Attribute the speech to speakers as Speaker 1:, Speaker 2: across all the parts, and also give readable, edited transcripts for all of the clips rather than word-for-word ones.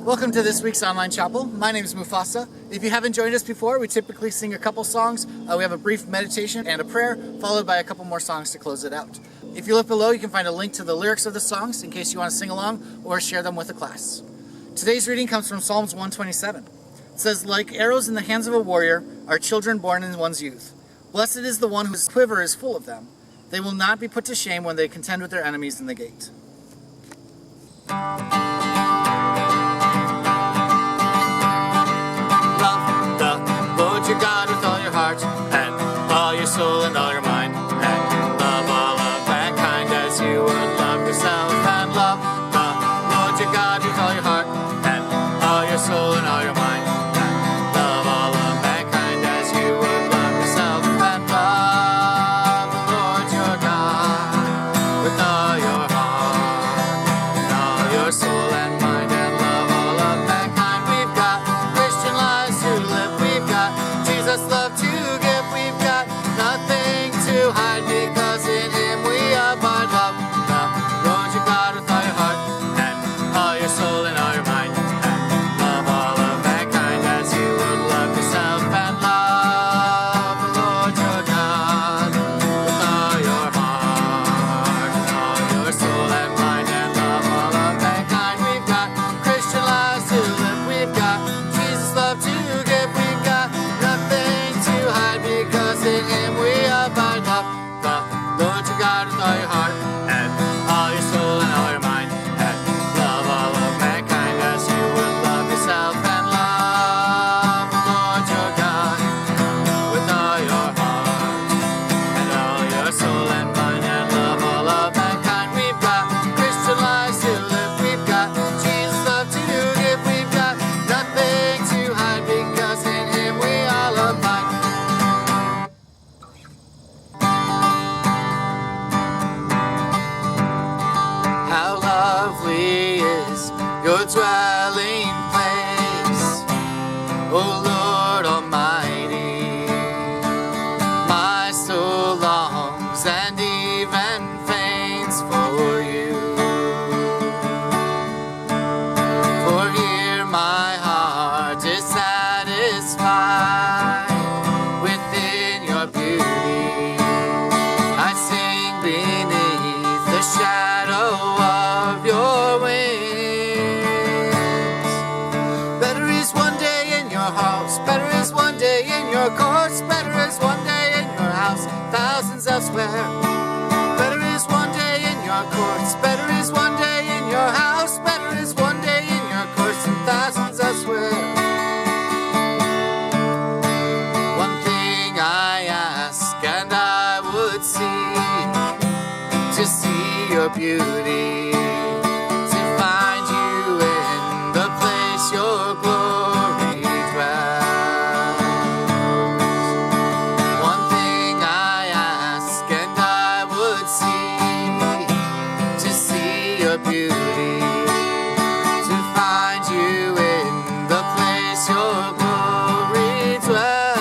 Speaker 1: Welcome to this week's online chapel. My name is Mufasa. If you haven't joined us before, we typically sing a couple songs. We have a brief meditation and a prayer, followed by a couple more songs to close it out. If you look below, you can find a link to the lyrics of the songs in case you want to sing along or share them with the class. Today's reading comes from Psalms 127. It says, "Like arrows in the hands of a warrior are children born in one's youth. Blessed is the one whose quiver is full of them. They will not be put to shame when they contend with their enemies in the gate." Your God with all your heart and all your soul and all your mind, and love all of mankind as you would love yourself, and love the Lord your God with all your heart and all your soul and all your mind, and love all of mankind as you would love yourself, and love the Lord your God with all your heart and all your soul and mind, and love all of mankind. We've got Christian lives to live, we've got Jesus love to give, we've got nothing to hide, because in him we abide. Love the Lord your God with all your heart and all your soul and all your mind, and love all of mankind as you would love yourself, and love the Lord your God with all your heart and all your soul and mind, and love all of mankind. We've got Christian lives to live, we've got Jesus love to give, we've got nothing to hide, because in him we abide. Love the Lord your God with all your heart and all your soul and all your mind, and love all of mankind as you would love yourself, and love the Lord your God with all your heart and all your soul and mind, and love all of mankind. We've got Christian lives to live, we've got Jesus love to give, we've got nothing to hide, because in him we all abide. How lovely is your dwelling place, O Lord Almighty. My soul longs and even faints for you. For here my heart is satisfied within your beauty. I sing beneath the shadow of your wings. Better is one day in your house, better is one day in your courts, better is one day in your house, thousands elsewhere. Better is one day in your courts, better is one day in your house, better is one day in your courts, and thousands elsewhere. One thing I ask and I would seek, to see your beauty, to find you in the place your glory dwells. One thing I ask and I would seek, to see your beauty, to find you in the place your glory dwells.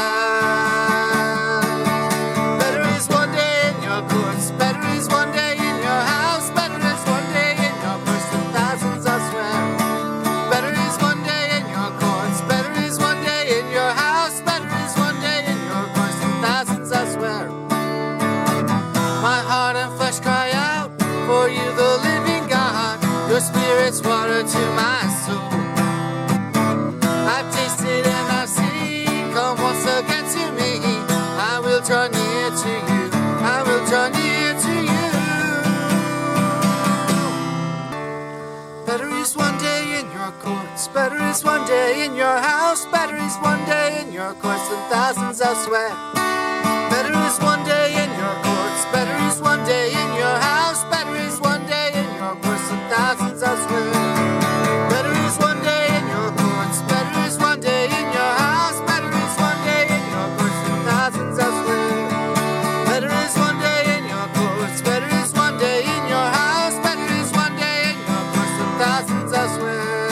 Speaker 1: Better is one day in your courts, better is one day in your house, better is one day in your courts, and thousands elsewhere. Better is one day in your courts, better is one day in your house, better is one day in your courts, and thousands elsewhere. My heart and flesh cry out for you, the living God. Your spirit's water to my soul. I've tasted and I've seen. Come once again to me. I will draw near to you. I will draw near to you. Better is one day in your courts, better is one day in your house, better is one day in your courts than thousands elsewhere. Better is one day in your courts, better is one day in your house, better is one day in your courts than thousands elsewhere. Better is one day in your courts, better is one day in your house, better is one day in your courts than thousands elsewhere. Better is one day in your courts, better is one day in your house, better is one day in your courts than thousands elsewhere.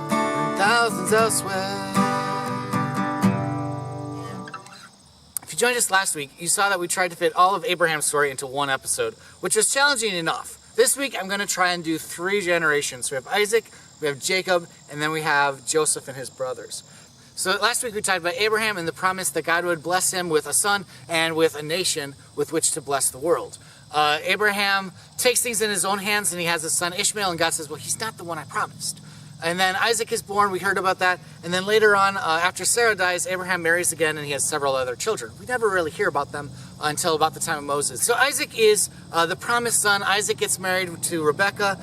Speaker 1: And thousands elsewhere. If you joined us last week, you saw that we tried to fit all of Abraham's story into one episode, which was challenging enough. This week I'm going to try and do 3 generations. We have Isaac, we have Jacob, and then we have Joseph and his brothers. So last week we talked about Abraham and the promise that God would bless him with a son and with a nation with which to bless the world. Abraham takes things in his own hands and he has his son Ishmael, and God says, well, he's not the one I promised. And then Isaac is born, we heard about that, and then later on, after Sarah dies, Abraham marries again and he has several other children. We never really hear about them until about the time of Moses. So Isaac is the promised son. Isaac gets married to Rebekah,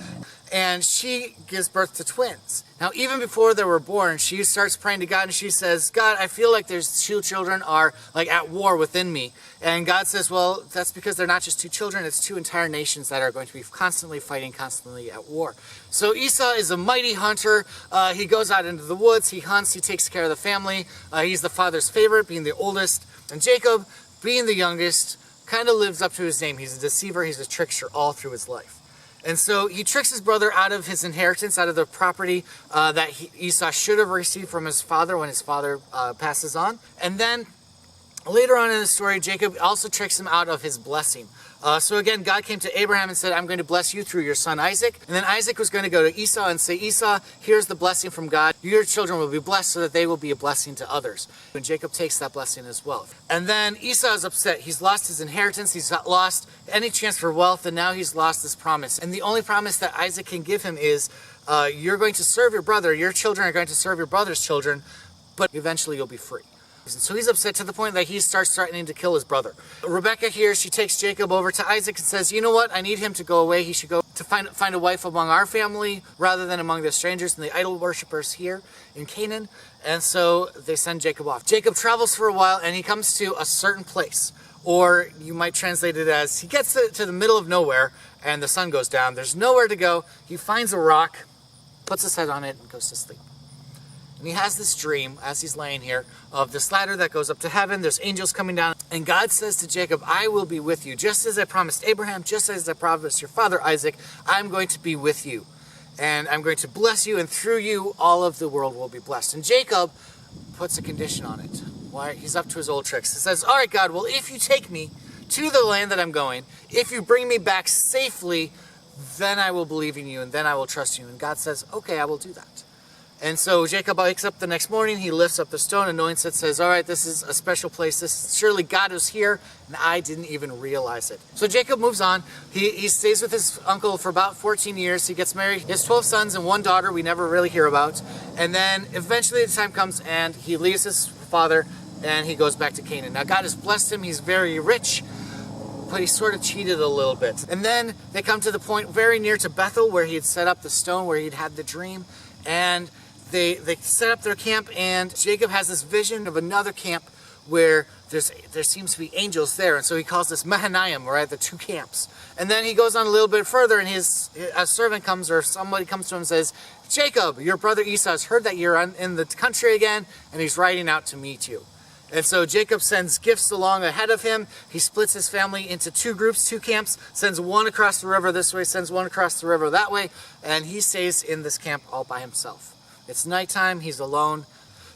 Speaker 1: and she gives birth to twins. Now, even before they were born, she starts praying to God, and she says, God, I feel like there's 2 children are like at war within me. And God says, well, that's because they're not just 2 children, it's 2 entire nations that are going to be constantly fighting, constantly at war. So Esau is a mighty hunter. He goes out into the woods, he hunts, he takes care of the family. He's the father's favorite, being the oldest. And Jacob, being the youngest, kind of lives up to his name. He's a deceiver, he's a trickster all through his life. And so he tricks his brother out of his inheritance, out of the property that Esau should have received from his father when his father passes on. And then later on in the story, Jacob also tricks him out of his blessing. So again, God came to Abraham and said, I'm going to bless you through your son Isaac. And then Isaac was going to go to Esau and say, Esau, here's the blessing from God. Your children will be blessed so that they will be a blessing to others. And Jacob takes that blessing as well. And then Esau is upset. He's lost his inheritance. He's lost any chance for wealth. And now he's lost this promise. And the only promise that Isaac can give him is, you're going to serve your brother. Your children are going to serve your brother's children. But eventually you'll be free. So he's upset to the point that he starts threatening to kill his brother. Rebekah here, she takes Jacob over to Isaac and says, you know what, I need him to go away. He should go to find a wife among our family rather than among the strangers and the idol worshippers here in Canaan. And so they send Jacob off. Jacob travels for a while and he comes to a certain place. Or you might translate it as, he gets to the middle of nowhere and the sun goes down. There's nowhere to go. He finds a rock, puts his head on it, and goes to sleep. And he has this dream, as he's laying here, of this ladder that goes up to heaven. There's angels coming down. And God says to Jacob, I will be with you. Just as I promised Abraham, just as I promised your father Isaac, I'm going to be with you. And I'm going to bless you, and through you, all of the world will be blessed. And Jacob puts a condition on it. Why? He's up to his old tricks. He says, all right, God, well, if you take me to the land that I'm going, if you bring me back safely, then I will believe in you, and then I will trust you. And God says, okay, I will do that. And so Jacob wakes up the next morning, he lifts up the stone, anoints it, says, all right, this is a special place. Surely God is here, and I didn't even realize it. So Jacob moves on. He stays with his uncle for about 14 years. He gets married. He has 12 sons and 1 daughter we never really hear about. And then eventually the time comes and he leaves his father and he goes back to Canaan. Now God has blessed him. He's very rich, but he sort of cheated a little bit. And then they come to the point very near to Bethel where he had set up the stone, where he'd had the dream. And they set up their camp, and Jacob has this vision of another camp where there seems to be angels there, and so he calls this Mahanaim, right, the 2 camps. And then he goes on a little bit further, and a servant comes, or somebody comes to him and says, Jacob, your brother Esau has heard that you're in the country again, and he's riding out to meet you. And so Jacob sends gifts along ahead of him. He splits his family into 2 groups, 2 camps, sends one across the river this way, sends one across the river that way, and he stays in this camp all by himself. It's nighttime, he's alone.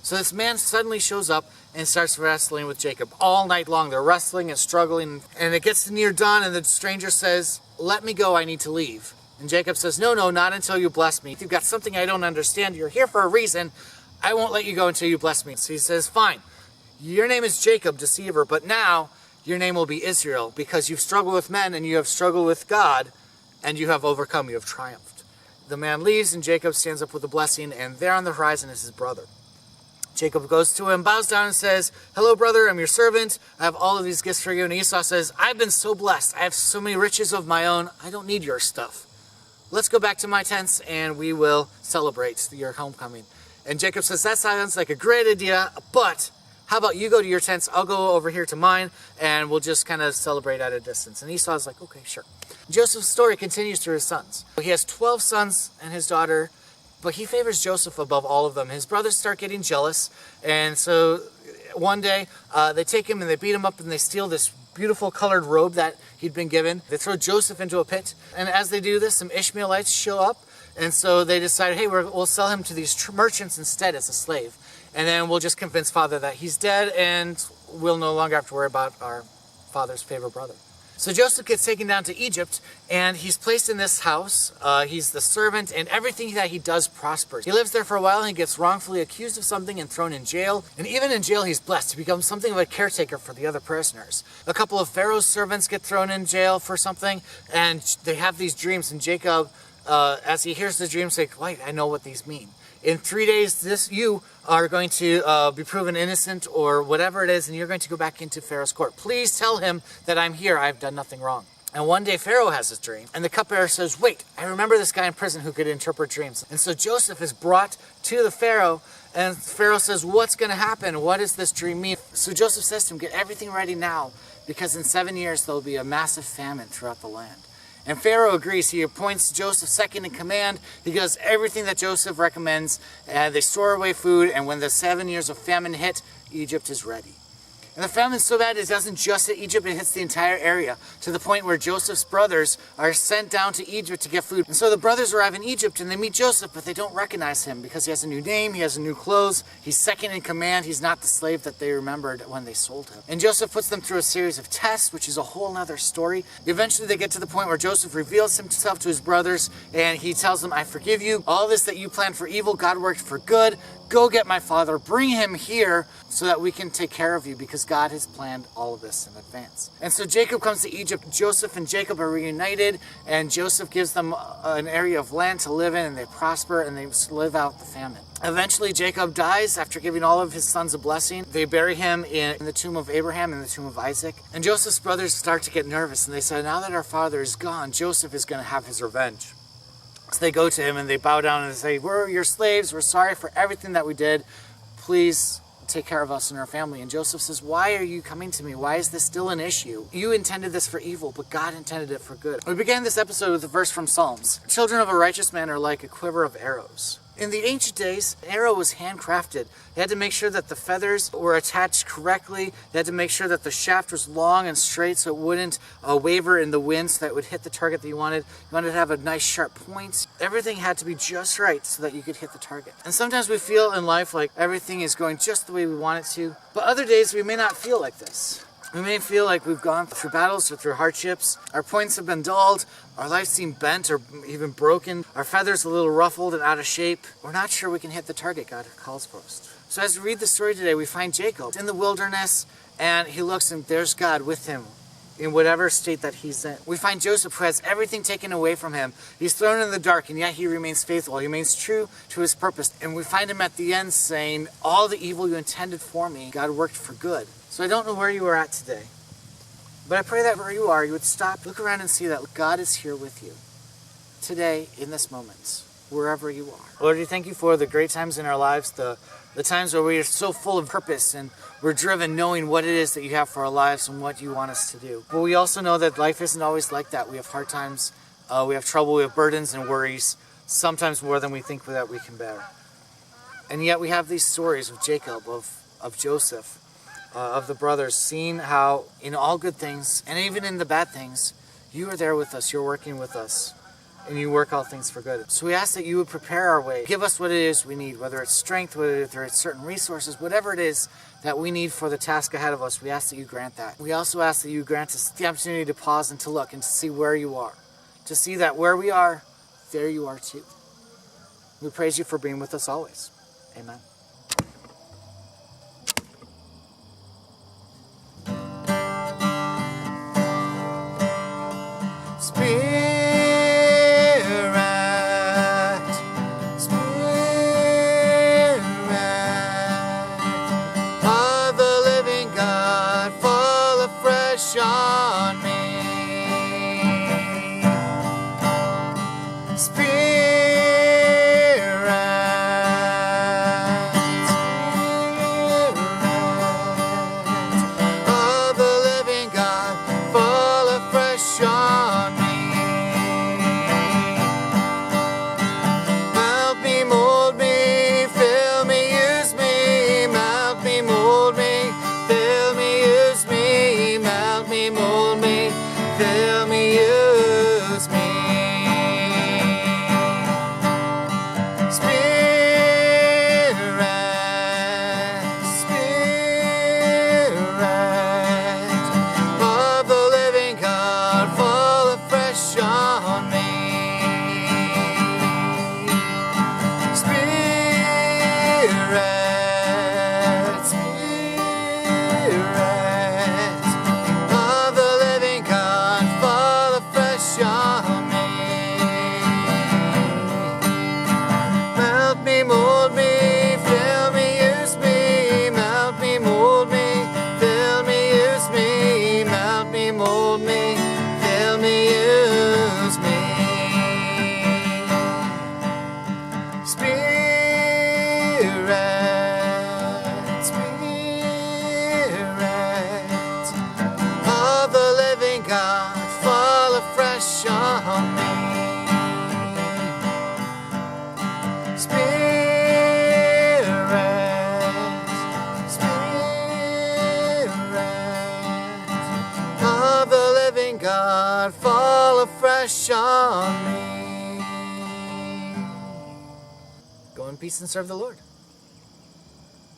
Speaker 1: So this man suddenly shows up and starts wrestling with Jacob all night long. They're wrestling and struggling, and it gets to near dawn, and the stranger says, let me go, I need to leave. And Jacob says, no, not until you bless me. You've got something I don't understand. You're here for a reason. I won't let you go until you bless me. So he says, fine. Your name is Jacob, deceiver, but now your name will be Israel, because you've struggled with men and you have struggled with God, and you have overcome, you have triumphed. The man leaves, and Jacob stands up with a blessing, and there on the horizon is his brother. Jacob goes to him, bows down, and says, hello, brother, I'm your servant. I have all of these gifts for you. And Esau says, I've been so blessed. I have so many riches of my own. I don't need your stuff. Let's go back to my tents, and we will celebrate your homecoming. And Jacob says, that sounds like a great idea, but how about you go to your tents, I'll go over here to mine, and we'll just kind of celebrate at a distance. And Esau's like, okay, sure. Joseph's story continues through his sons. He has 12 sons and his daughter, but he favors Joseph above all of them. His brothers start getting jealous, and so one day they take him and they beat him up, and they steal this beautiful colored robe that he'd been given. They throw Joseph into a pit, and as they do this, some Ishmaelites show up, and so they decide, hey, we'll sell him to these merchants instead as a slave, and then we'll just convince father that he's dead, and we'll no longer have to worry about our father's favorite brother. So Joseph gets taken down to Egypt, and he's placed in this house. He's the servant, and everything that he does prospers. He lives there for a while, and he gets wrongfully accused of something and thrown in jail. And even in jail, he's blessed to become something of a caretaker for the other prisoners. A couple of Pharaoh's servants get thrown in jail for something, and they have these dreams. And Jacob, as he hears the dreams, say, "Wait, I know what these mean. In 3 days, you are going to be proven innocent or whatever it is, and you're going to go back into Pharaoh's court. Please tell him that I'm here. I've done nothing wrong." And one day Pharaoh has this dream, and the cupbearer says, "Wait, I remember this guy in prison who could interpret dreams." And so Joseph is brought to the Pharaoh, and Pharaoh says, "What's going to happen? What does this dream mean?" So Joseph says to him, "Get everything ready now, because in 7 years there will be a massive famine throughout the land." And Pharaoh agrees. He appoints Joseph second in command. He does everything that Joseph recommends. They store away food, and when the 7 years of famine hit, Egypt is ready. And the famine's so bad it doesn't just hit Egypt, it hits the entire area, to the point where Joseph's brothers are sent down to Egypt to get food. And so the brothers arrive in Egypt, and they meet Joseph, but they don't recognize him because he has a new name, he has new clothes, he's second in command, he's not the slave that they remembered when they sold him. And Joseph puts them through a series of tests, which is a whole nother story. Eventually they get to the point where Joseph reveals himself to his brothers, and he tells them, "I forgive you. All this that you planned for evil, God worked for good. Go get my father, bring him here so that we can take care of you, because God has planned all of this in advance." And so Jacob comes to Egypt. Joseph and Jacob are reunited, and Joseph gives them an area of land to live in, and they prosper, and they live out the famine. Eventually Jacob dies after giving all of his sons a blessing. They bury him in the tomb of Abraham and the tomb of Isaac. And Joseph's brothers start to get nervous, and they say, "Now that our father is gone, Joseph is going to have his revenge." So they go to him and they bow down and they say, "We're your slaves. We're sorry for everything that we did. Please take care of us and our family." And Joseph says, "Why are you coming to me? Why is this still an issue? You intended this for evil, but God intended it for good." We began this episode with a verse from Psalms. "Children of a righteous man are like a quiver of arrows." In the ancient days, an arrow was handcrafted. They had to make sure that the feathers were attached correctly. They had to make sure that the shaft was long and straight so it wouldn't waver in the wind, so that it would hit the target that you wanted. You wanted to have a nice sharp point. Everything had to be just right so that you could hit the target. And sometimes we feel in life like everything is going just the way we want it to. But other days we may not feel like this. We may feel like we've gone through battles or through hardships. Our points have been dulled. Our lives seem bent or even broken. Our feathers a little ruffled and out of shape. We're not sure we can hit the target God calls for us. So as we read the story today, we find Jacob in the wilderness, and he looks and there's God with him in whatever state that he's in. We find Joseph, who has everything taken away from him. He's thrown in the dark, and yet he remains faithful. He remains true to his purpose. And we find him at the end saying, "All the evil you intended for me, God worked for good." So I don't know where you are at today, but I pray that where you are, you would stop, look around and see that God is here with you today in this moment, wherever you are. Lord, we thank you for the great times in our lives, the times where we are so full of purpose and we're driven knowing what it is that you have for our lives and what you want us to do. But we also know that life isn't always like that. We have hard times, we have trouble, we have burdens and worries, sometimes more than we think that we can bear. And yet we have these stories of Jacob, of Joseph, of the brothers, seeing how in all good things, and even in the bad things, you are there with us, you're working with us, and you work all things for good. So we ask that you would prepare our way, give us what it is we need, whether it's strength, whether it's certain resources, whatever it is that we need for the task ahead of us, we ask that you grant that. We also ask that you grant us the opportunity to pause and to look and to see where you are, to see that where we are, there you are too. We praise you for being with us always. Amen. On me, Spirit, of the living God, fall afresh on me. Go in peace and serve the Lord.